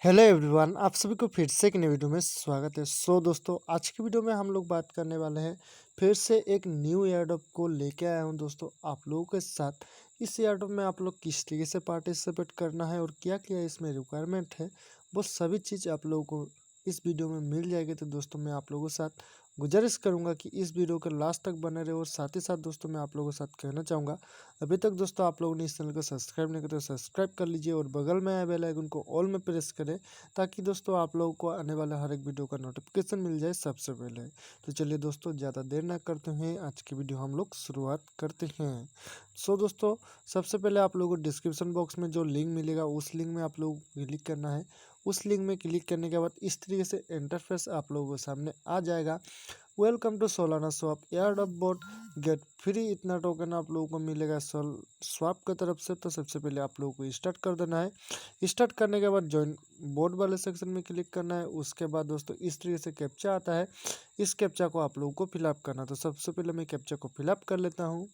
Hello everyone, आप सभी को फिर से एक नई वीडियो में स्वागत है। दोस्तों, आज की वीडियो में हम लोग बात करने वाले हैं फिर से एक न्यू एयरड्रॉप को लेके आया हूं दोस्तों आप लोगों के साथ। इस एयरड्रॉप में आप लोग किस तरीके से पार्टिसिपेट करना है और क्या क्या इसमें रिक्वायरमेंट है, वो सभी चीज़ आप लोगों को इस वीडियो में मिल जाएगी। तो दोस्तों, मैं आप लोगों के साथ गुजारिश करूंगा कि इस वीडियो के लास्ट तक बने रहे। और साथ ही साथ दोस्तों, मैं आप लोगों के साथ कहना चाहूँगा, अभी तक दोस्तों आप लोगों ने इस चैनल को सब्सक्राइब नहीं किया तो सब्सक्राइब कर लीजिए और बगल में आए बेल आइकन को ऑल में प्रेस करें, ताकि दोस्तों आप लोगों को आने वाला हर एक वीडियो का नोटिफिकेशन मिल जाए सबसे पहले। तो चलिए दोस्तों, ज़्यादा देर ना करते हैं, आज की वीडियो हम लोग शुरुआत करते हैं। दोस्तों, सबसे पहले आप लोगों को डिस्क्रिप्शन बॉक्स में जो लिंक मिलेगा उस लिंक में आप लोगों को क्लिक करना है। उस लिंक में क्लिक करने के बाद इस तरीके से इंटरफेस आप लोगों के सामने आ जाएगा। Welcome to Solana swap airdrop bot get free. इतना टोकन आप लोगों को मिलेगा सोल स्वैप की तरफ से। तो सबसे पहले आप लोगों को स्टार्ट कर देना है। स्टार्ट करने के बाद ज्वाइन बोर्ड वाले सेक्शन में क्लिक करना है। उसके बाद दोस्तों इस तरीके से कैप्चा आता है, इस कैप्चा को आप लोगों को फिलअप करना है। तो सबसे पहले मैं कैप्चा को फिलअप कर लेता हूँ।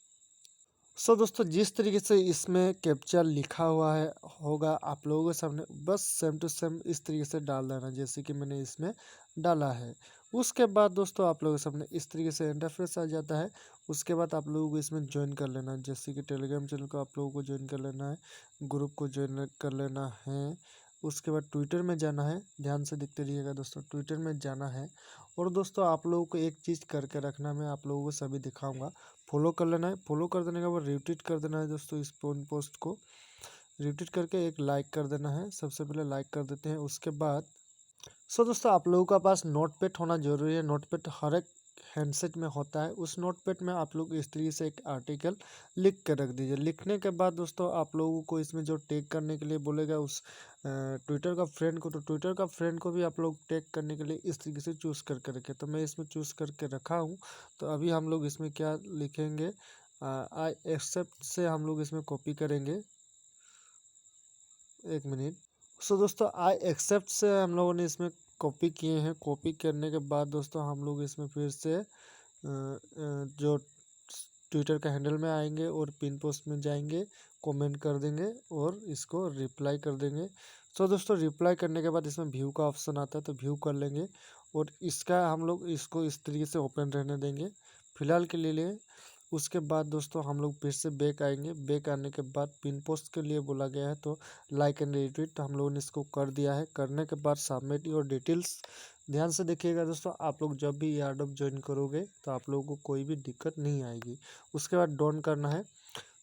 दोस्तों, जिस तरीके से इसमें कैप्चा लिखा हुआ है होगा आप लोगों के सामने, बस सेम टू सेम इस तरीके से डाल देना जैसे कि मैंने इसमें डाला है। उसके बाद दोस्तों आप लोगों के सामने इस तरीके से इंटरफेस आ जाता है। उसके बाद आप लोगों को इसमें ज्वाइन कर लेना है, जैसे कि टेलीग्राम चैनल को आप लोगों को ज्वाइन कर लेना है, ग्रुप को ज्वाइन कर लेना है। उसके बाद ट्विटर में जाना है, ध्यान से देखते रहिएगा दोस्तों, ट्विटर में जाना है। और दोस्तों आप लोगों को एक चीज़ करके रखना, मैं आप लोगों को सभी दिखाऊंगा। फॉलो कर लेना है, फॉलो कर देने के बाद रिट्वीट कर देना है दोस्तों। इस पोस्ट को रिट्वीट करके एक लाइक कर देना है। सबसे पहले लाइक कर देते हैं। उसके बाद दोस्तों आप लोगों का पास नोटपैड होना जरूरी है। नोटपैड हर एक हैंडसेट में होता है। उस नोटपैड में आप लोग इस तरीके से एक आर्टिकल लिख के रख दीजिए। लिखने के बाद दोस्तों आप लोगों को इसमें जो टैग करने के लिए बोलेगा उस ट्विटर का फ्रेंड को, तो ट्विटर का फ्रेंड को भी आप लोग टैग करने के लिए इस तरीके से चूज़ करके रखें। तो मैं इसमें चूज़ करके रखा हूँ। तो अभी हम लोग इसमें क्या लिखेंगे, आई एक्सेप्ट से हम लोग इसमें कॉपी करेंगे। एक मिनट। दोस्तों आई एक्सेप्ट से हम लोगों ने इसमें कॉपी किए हैं। कॉपी करने के बाद दोस्तों हम लोग इसमें फिर से जो ट्विटर का हैंडल में आएंगे और पिन पोस्ट में जाएंगे, कमेंट कर देंगे और इसको रिप्लाई कर देंगे। दोस्तों रिप्लाई करने के बाद इसमें व्यू का ऑप्शन आता है, तो व्यू कर लेंगे और इसका हम लोग इसको इस तरीके से ओपन रहने देंगे फिलहाल के लिए। उसके बाद दोस्तों हम लोग फिर से बैक आएंगे। बैक आने के बाद पिन पोस्ट के लिए बोला गया है, तो लाइक एंड रिट्वीट, तो हम लोगों ने इसको कर दिया है। करने के बाद सबमिट योर डिटेल्स। ध्यान से देखिएगा दोस्तों, आप लोग जब भी एयरड्रॉप ज्वाइन करोगे तो आप लोगों को कोई भी दिक्कत नहीं आएगी। उसके बाद डन करना है।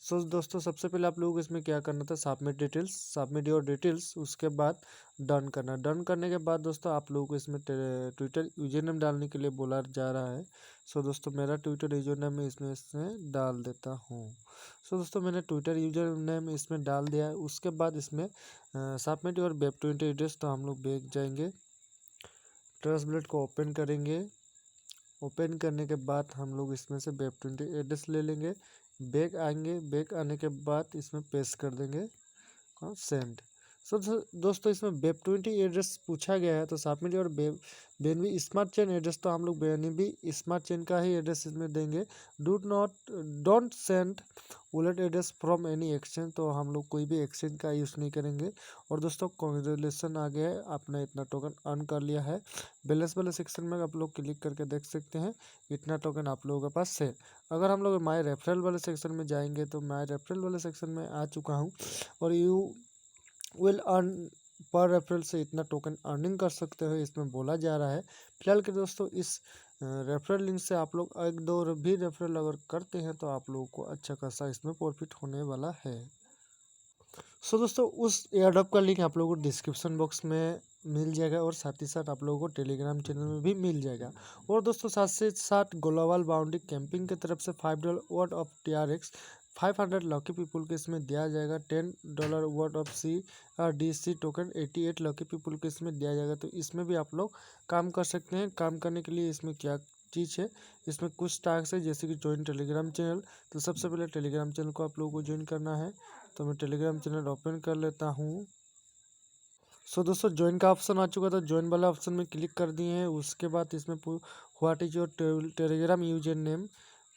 दोस्तों सबसे पहले आप लोगों को इसमें क्या करना था, submit details, submit your details. उसके बाद डन करना। डन करने के बाद दोस्तों आप लोगों को इसमें ट्विटर यूजर नेम डालने के लिए बोला जा रहा है। दोस्तों मेरा ट्विटर यूजर नेम मैं इसमें डाल देता हूँ। दोस्तों मैंने ट्विटर यूजर नेम इसमें डाल दिया है। उसके बाद इसमें सबमिट योर वेब 20 एड्रेस, तो हम लोग बैक जाएंगे, ट्रस्ट ब्लेड को ओपन करेंगे। ओपन करने के बाद हम लोग इसमें से वेब 20 एड्रेस ले लेंगे। बैक आएंगे, बैक आने के बाद इसमें पेस्ट कर देंगे सेंड। दोस्तों इसमें वेब 20 एड्रेस पूछा गया है, तो सबमिट और बेनबी स्मार्ट चेन एड्रेस, तो हम लोग बेनबी स्मार्ट चेन का ही एड्रेस इसमें देंगे। Don't send wallet address from any exchange, तो हम लोग कोई भी एक्सचेंज का यूज़ नहीं करेंगे। और दोस्तों कॉन्ग्रेचुलेसन आ गया है, आपने इतना टोकन अर्न कर लिया है। बैलेंस वाले सेक्शन में आप लोग क्लिक करके देख सकते हैं इतना टोकन आप लोगों के पास है। अगर हम लोग माई रेफरल वाले सेक्शन में जाएंगे, तो माई रेफरल वाले सेक्शन में आ चुका हूँ और यू विल अर्न पर रेफरल से इतना टोकन अर्निंग कर सकते हो, इसमें बोला जा रहा है। फिलहाल के दोस्तों इस रेफरल लिंक से आप लोग एक दो भी रेफरल अगर करते हैं तो आप लोगों को अच्छा खासा इसमें प्रॉफिट होने वाला है। दोस्तों उस एयरड्रॉप का लिंक आप लोगों को डिस्क्रिप्शन बॉक्स में मिल जाएगा और साथ ही साथ आप लोगों को टेलीग्राम चैनल में भी मिल जाएगा। और दोस्तों साथ से साथ ग्लोबल बाउंड्री कैंपिंग की तरफ से $5 worth of TRX 500 lucky people को इसमें दिया जाएगा। $10 worth of CRDC token 88 lucky people को इसमें दिया जाएगा। तो इसमें भी आप लोग काम कर सकते हैं। काम करने के लिए इसमें क्या चीज़ है, इसमें कुछ टास्क है, जैसे कि ज्वाइन टेलीग्राम चैनल। तो सबसे पहले टेलीग्राम चैनल को आप लोगों को ज्वाइन करना है। तो मैं टेलीग्राम चैनल ओपन कर लेता हूँ। दोस्तों ज्वाइन का ऑप्शन आ चुका था, ज्वाइन वाला ऑप्शन में क्लिक कर दिए हैं। उसके बाद इसमें what is your Telegram user name,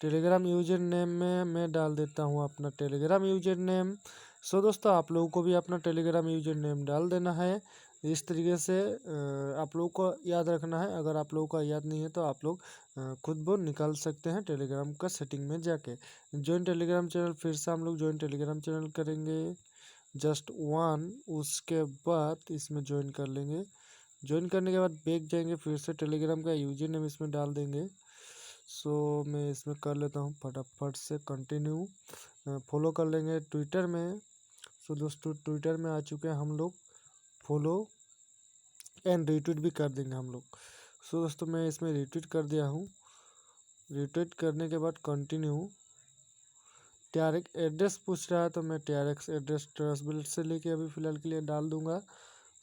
Telegram user name में मैं डाल देता हूँ अपना टेलीग्राम यूजर नेम। दोस्तों आप लोगों को भी अपना टेलीग्राम यूजर नेम डाल देना है। इस तरीके से आप लोगों को याद रखना है। अगर आप लोगों का याद नहीं है तो आप लोग खुद वो निकाल सकते हैं टेलीग्राम का सेटिंग में जाके। ज्वाइन टेलीग्राम चैनल, फिर से हम लोग ज्वाइन टेलीग्राम चैनल करेंगे जस्ट वन, उसके बाद इसमें ज्वाइन कर लेंगे। ज्वाइन करने के बाद बैक जाएंगे, फिर से टेलीग्राम का यूजर नेम इसमें डाल देंगे। सो मैं इसमें कर लेता हूँ फटाफट से कंटिन्यू। फॉलो कर लेंगे ट्विटर में। सो दोस्तों ट्विटर में आ चुके हैं हम लोग, फॉलो एंड रिट्वीट भी कर देंगे हम लोग। सो दोस्तों मैं इसमें रिट्वीट कर दिया हूँ। रिट्वीट करने के बाद कंटिन्यू। TRX एड्रेस पूछ रहा है तो मैं TRX एड्रेस ट्रस्ट बिल्ड से लेके अभी फ़िलहाल के लिए डाल दूंगा।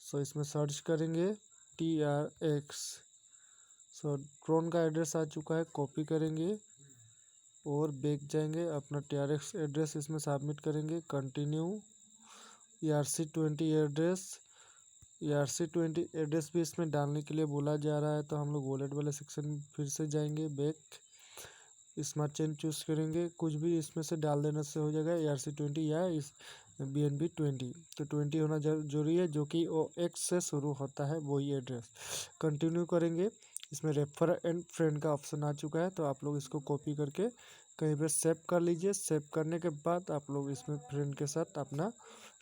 सो इसमें सर्च करेंगे TRX। सो ट्रोन का एड्रेस आ चुका है, कॉपी करेंगे और बैक जाएंगे, अपना TRX एड्रेस इसमें सबमिट करेंगे, continue. ERC20 address, ERC20 address भी इसमें डालने के लिए बोला जा रहा है, तो हम लोग वॉलेट वाले सेक्शन में फिर से जाएंगे, बैक स्मार्ट चेन चूज़ करेंगे, कुछ भी इसमें से डाल देने से हो जाएगा। ERC20 या इस BNB20, तो 20 होना जरूरी है, जो कि OX से शुरू होता है वही एड्रेस। कंटिन्यू करेंगे। इसमें रेफर एंड फ्रेंड का ऑप्शन आ चुका है, तो आप लोग इसको कॉपी करके कहीं पे सेव कर लीजिए। सेव करने के बाद आप लोग इसमें फ्रेंड के साथ अपना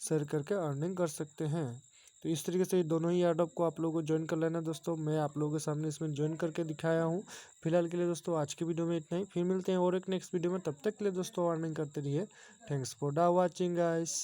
शेयर करके अर्निंग कर सकते हैं। तो इस तरीके से ये दोनों ही एयरड्रॉप को आप लोगों को ज्वाइन कर लेना है दोस्तों। मैं आप लोगों के सामने इसमें ज्वाइन करके दिखाया हूँ। फिलहाल के लिए दोस्तों आज की वीडियो में इतना ही, फिर मिलते हैं और एक नेक्स्ट वीडियो में। तब तक के लिए दोस्तों अर्निंग करते रहिए। Thanks for the watching guys.